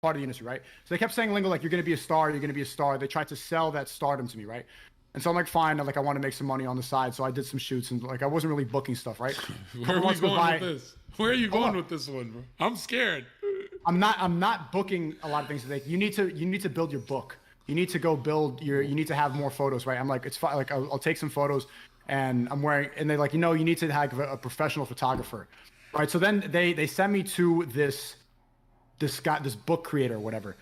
part of the industry, right? So they kept saying lingo like, you're going to be a star, you're going to be a star. They tried to sell that stardom to me, right? And so I'm like, fine. I'm like, I want to make some money on the side. So I did some shoots and like, I wasn't really booking stuff, right? Where are we going with this? Where are you going with this one, bro? I'm scared. I'm not booking a lot of things today. You need to build your book. You need to go build your, you need to have more photos, right? I'm like, it's fine. Like I'll take some photos and I'm wearing, and they're like, you need to have a professional photographer, right? So then they send me to this book creator or whatever.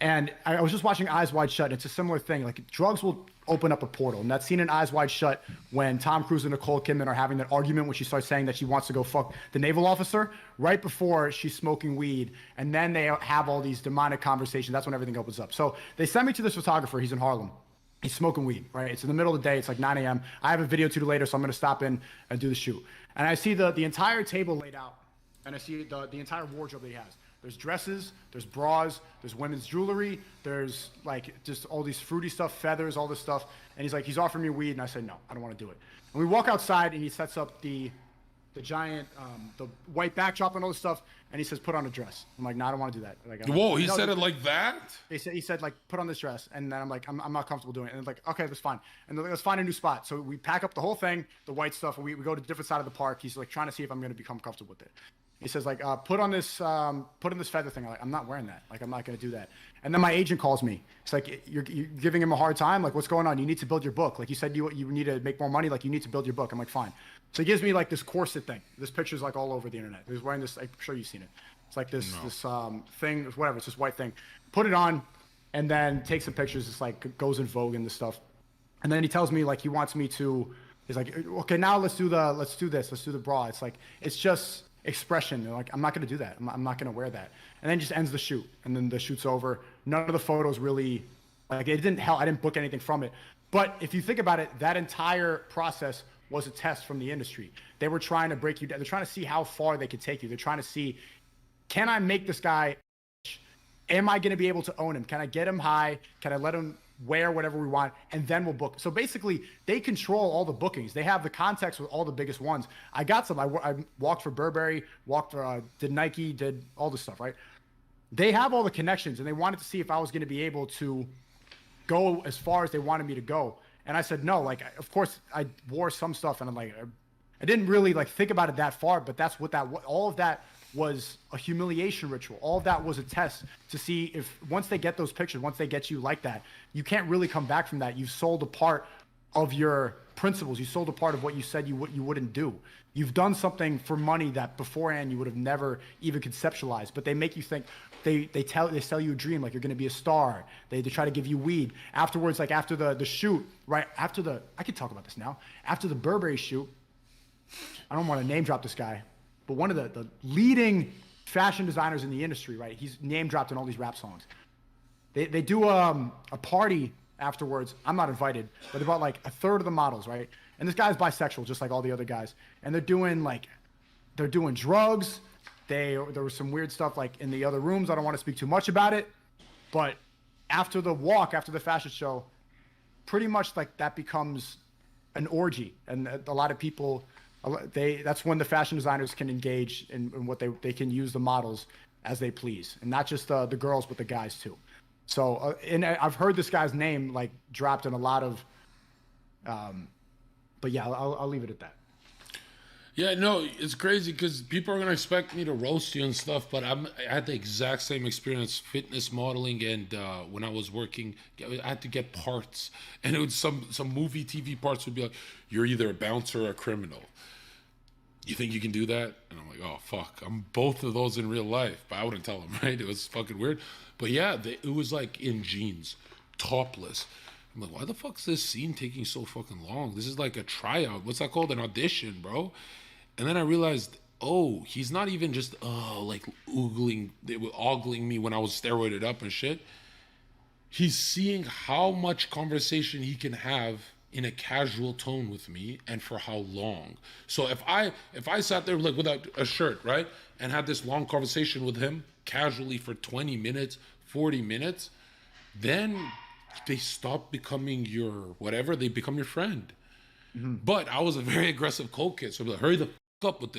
And I was just watching Eyes Wide Shut. And it's a similar thing. Like drugs will open up a portal. And that scene in Eyes Wide Shut when Tom Cruise and Nicole Kidman are having that argument when she starts saying that she wants to go fuck the naval officer right before she's smoking weed. And then they have all these demonic conversations. That's when everything opens up. So they send me to this photographer. He's in Harlem. He's smoking weed, right? It's in the middle of the day. It's like 9 a.m. I have a video to do later, so I'm going to stop in and do the shoot. And I see the entire table laid out. And I see the entire wardrobe that he has. There's dresses, there's bras, there's women's jewelry, there's like just all these fruity stuff, feathers, all this stuff. And he's like, he's offering me weed. And I said, no, I don't want to do it. And we walk outside and he sets up the giant, the white backdrop and all this stuff. And he says, put on a dress. I'm like, no, I don't want to do that. Like, whoa, he said it like that? He said like, put on this dress. And then I'm like, I'm not comfortable doing it. And like, okay, that's fine. And they're like, let's find a new spot. So we pack up the whole thing, the white stuff. And we go to a different side of the park. He's like trying to see if I'm going to become comfortable with it. He says like, put on this feather thing. I'm like, I'm not wearing that. Like, I'm not going to do that. And then my agent calls me. It's like, you're giving him a hard time. Like, what's going on? You need to build your book. Like you said, you need to make more money. Like you need to build your book. I'm like, fine. So he gives me like this corset thing. This picture's like all over the internet. He's wearing this. I'm sure you've seen it. It's like this thing, whatever. It's this white thing. Put it on, and then take some pictures. It's like goes in Vogue and this stuff. And then he tells me like he wants me to. He's like, okay, now let's do this. Let's do the bra. It's like it's just expression. They're like, I'm not going to do that. I'm not going to wear that. And then just ends the shoot. And then the shoot's over. None of the photos really, like it didn't help. I didn't book anything from it. But if you think about it, that entire process was a test from the industry. They were trying to break you down. They're trying to see how far they could take you. They're trying to see, can I make this guy, am I going to be able to own him? Can I get him high? Can I let him wear whatever we want, and then we'll book. So basically, they control all the bookings. They have the contacts with all the biggest ones. I got some. I walked for Burberry, did Nike, did all this stuff, right? They have all the connections, and they wanted to see if I was going to be able to go as far as they wanted me to go. And I said no. Like, of course, I wore some stuff, and I'm like, I didn't really like think about it that far, but that's what all of that was a humiliation ritual. All of that was a test to see if once they get those pictures, once they get you like that, you can't really come back from that. You've sold a part of your principles. You sold a part of what you said you wouldn't do. You've done something for money that beforehand you would have never even conceptualized. But they make you think. They sell you a dream like you're going to be a star. They try to give you weed afterwards. Like after the shoot, right after I can talk about this now. After the Burberry shoot, I don't want to name drop this guy. But one of the leading fashion designers in the industry, right? He's name dropped in all these rap songs. They do a party afterwards. I'm not invited, but they're about like a third of the models, right? And this guy's bisexual, just like all the other guys. And they're doing drugs. There was some weird stuff like in the other rooms. I don't want to speak too much about it, but after the fashion show, pretty much like that becomes an orgy, and a lot of people. That's when the fashion designers can engage in what they can use the models as they please, and not just the girls, but the guys too. So, and I've heard this guy's name like dropped in a lot of, but yeah, I'll leave it at that. Yeah, no, it's crazy because people are gonna expect me to roast you and stuff, but I had the exact same experience, fitness modeling, and when I was working, I had to get parts, and it was some movie, TV parts would be like, you're either a bouncer or a criminal. You think you can do that? And I'm like, oh, fuck. I'm both of those in real life. But I wouldn't tell them, right? It was fucking weird. But yeah, it was like in jeans, topless. I'm like, why the fuck's this scene taking so fucking long? This is like a tryout. What's that called? An audition, bro. And then I realized, oh, he's not even just, like ogling me when I was steroided up and shit. He's seeing how much conversation he can have in a casual tone with me and for how long. So if I sat there like without a shirt, right, and had this long conversation with him casually for 20 minutes, 40 minutes, then they stop becoming your whatever, they become your friend. Mm-hmm. But I was a very aggressive cold kid, so I'd be like, hurry the fuck up with this.